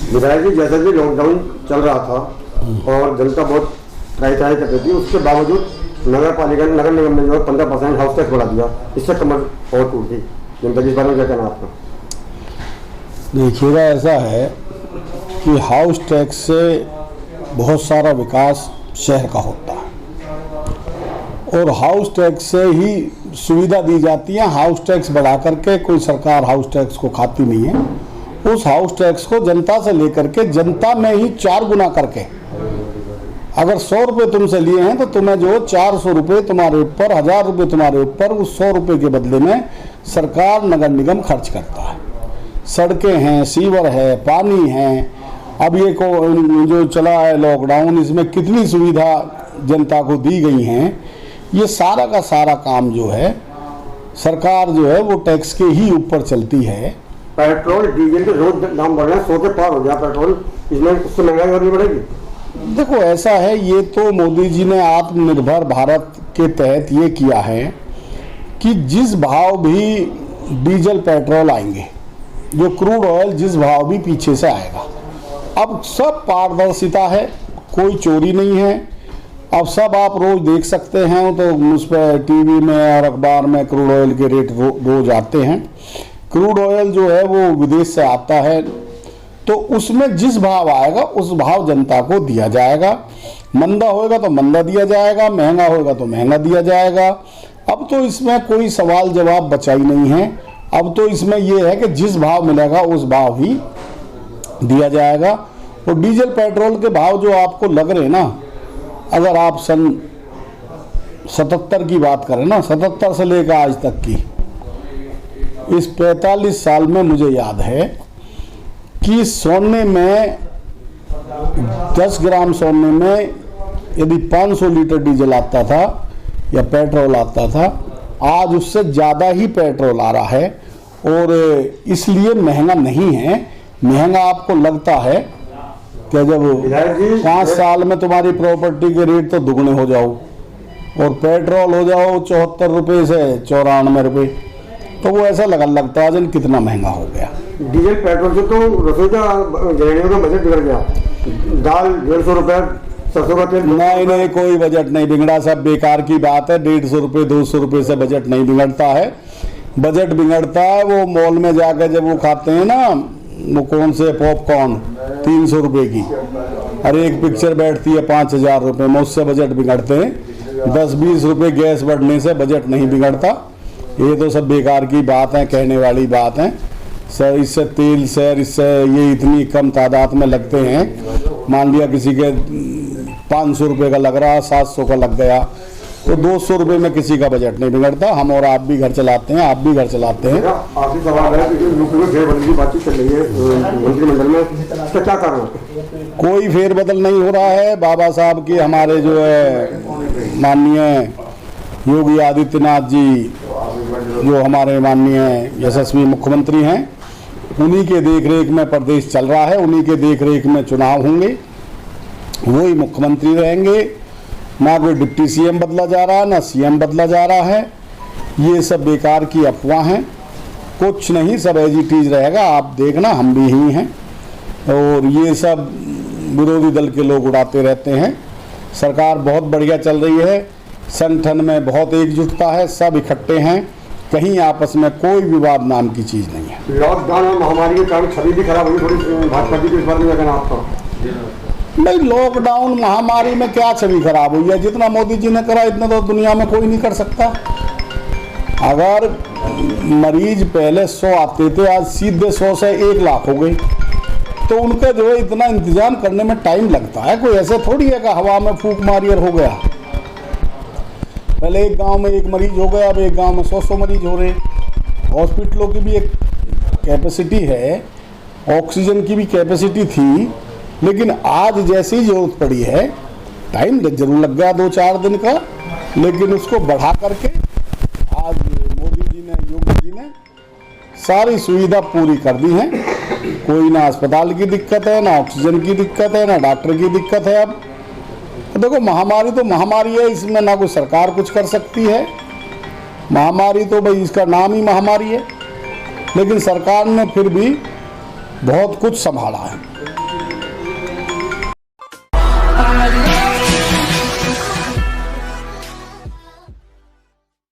विधायक जी, जैसे भी लॉकडाउन चल रहा था और जनता बहुत ट्राई कर रही थी, उसके बावजूद नगर निगम ने जो है 15% हाउस टैक्स बढ़ा दिया, इससे कमर और टूट गई जनता की। इस बारे में क्या कहना आपका? देखिएगा, ऐसा है कि हाउस टैक्स से बहुत सारा विकास शहर का होता है और हाउस टैक्स से ही सुविधा दी जाती है। हाउस टैक्स बढ़ा करके कोई सरकार हाउस टैक्स को खाती नहीं है। उस हाउस टैक्स को जनता से लेकर के जनता में ही 4 गुना करके, अगर 100 रुपये तुमसे लिए हैं तो तुम्हें जो 400 रुपये तुम्हारे ऊपर, 1000 रुपये तुम्हारे ऊपर, उस 100 रुपये के बदले में सरकार नगर निगम खर्च करता है। सड़कें हैं, सीवर है, पानी है। अब ये जो चला है लॉकडाउन, इसमें कितनी सुविधा जनता को दी गई हैं। ये सारा का सारा काम जो है सरकार जो है वो टैक्स के ही ऊपर चलती है। पेट्रोल डीजल के रोज दाम बढ़ रहे हैं, 100 के पार हो गया पेट्रोल, इसमें उससे महंगाई और भी बढ़ेगी। देखो, ऐसा है, ये तो मोदी जी ने आत्मनिर्भर भारत के तहत ये किया है कि जिस भाव भी डीजल पेट्रोल आएंगे, जो क्रूड ऑयल जिस भाव भी पीछे से आएगा, अब सब पारदर्शिता है, कोई चोरी नहीं है। अब सब आप रोज देख सकते हैं, तो उस पर टीवी में और अखबार में क्रूड ऑयल के रेट रोज आते हैं। क्रूड ऑयल जो है वो विदेश से आता है, तो उसमें जिस भाव आएगा उस भाव जनता को दिया जाएगा। मंदा होएगा तो मंदा दिया जाएगा, महंगा होएगा तो महंगा दिया जाएगा। अब तो इसमें कोई सवाल जवाब बचा ही नहीं है। अब तो इसमें यह है कि जिस भाव मिलेगा उस भाव ही दिया जाएगा। और डीजल पेट्रोल के भाव जो आपको लग रहे हैं ना, अगर आप सन 77 की बात करें ना, 77 से लेकर आज तक की, इस 45 साल में मुझे याद है कि सोने में 10 ग्राम सोने में यदि 500 लीटर डीजल आता था या पेट्रोल आता था, आज उससे ज़्यादा ही पेट्रोल आ रहा है। और इसलिए महंगा नहीं है। महंगा आपको लगता है कि जब 5 साल में तुम्हारी प्रॉपर्टी के रेट तो दुगने हो जाओ और पेट्रोल हो जाओ 74 रुपये से 94 रुपये, तो वो ऐसा लगता है जन कितना महंगा हो गया। डीजल पेट्रोल से तो रसोई का गृहिणियों का बजट बिगड़ गया। दाल 150 रुपये, सरसों का तेल नहीं, कोई बजट नहीं बिगड़ा, सब बेकार की बात है। 150 रुपये 200 रुपये से बजट नहीं बिगड़ता है। बजट बिगड़ता है वो मॉल में जाकर जब वो खाते हैं ना, वो कौन से पॉपकॉर्न 300 रुपये की, और एक पिक्चर बैठती है 5000 रुपये में, उससे बजट बिगड़ते हैं। 10-20 रुपये गैस बढ़ने से बजट नहीं बिगड़ता। ये तो सब बेकार की बात है, कहने वाली बात है। सर इससे तेल सर इससे ये इतनी कम तादाद में लगते हैं। मान लिया किसी के 500 रुपये का लग रहा, 700 का लग गया, तो 200 रुपये में किसी का बजट नहीं बिगड़ता। हम और आप भी घर चलाते हैं, आप भी घर चलाते हैं। आपकी सवाल है कि यूपी में फेरबदल की बातचीत चल रही है मंत्रिमंडल में, इसका क्या कारण है? कोई फेरबदल नहीं हो रहा है। बाबा साहब की, हमारे जो है माननीय योगी आदित्यनाथ जी, जो हमारे माननीय यशस्वी मुख्यमंत्री हैं, उन्हीं के देखरेख में प्रदेश चल रहा है। उन्हीं के देखरेख में चुनाव होंगे, वही मुख्यमंत्री रहेंगे। ना कोई डिप्टी सीएम बदला जा रहा है, ना सीएम बदला जा रहा है। ये सब बेकार की अफवाह हैं, कुछ नहीं, सब एज इट इज रहेगा। आप देखना, हम भी ही हैं। और ये सब विरोधी दल के लोग उड़ाते रहते हैं। सरकार बहुत बढ़िया चल रही है, संगठन में बहुत एकजुटता है, सब इकट्ठे हैं, कहीं आपस में कोई विवाद नाम की चीज़ नहीं है। लॉकडाउन और महामारी के कारण छवि भी खराब हुई थोड़ी भाजपा की, इस बारे में कहना आपका? नहीं, लॉकडाउन महामारी में क्या छवि खराब हुई है? जितना मोदी जी ने करा इतना तो दुनिया में कोई नहीं कर सकता। अगर मरीज पहले 100 आते थे, आज सीधे 100 से 1 लाख हो गए, तो उनका जो है इतना इंतजाम करने में टाइम लगता है। कोई ऐसे थोड़ी है कि हवा में फूंक मारी और हो गया। पहले एक गांव में 1 मरीज हो गया, अब एक गांव में 100 मरीज हो रहे। हॉस्पिटलों की भी एक कैपेसिटी है, ऑक्सीजन की भी कैपेसिटी थी, लेकिन आज जैसी जरूरत पड़ी है, टाइम जरूर लग गया 2-4 दिन का, लेकिन उसको बढ़ा करके आज मोदी जी ने, योगी जी ने सारी सुविधा पूरी कर दी है। कोई ना अस्पताल की दिक्कत है, ना ऑक्सीजन की दिक्कत है, ना डॉक्टर की दिक्कत है। अब देखो, महामारी तो महामारी है, इसमें ना कोई सरकार कुछ कर सकती है। महामारी तो भाई इसका नाम ही महामारी है, लेकिन सरकार ने फिर भी बहुत कुछ संभाला है।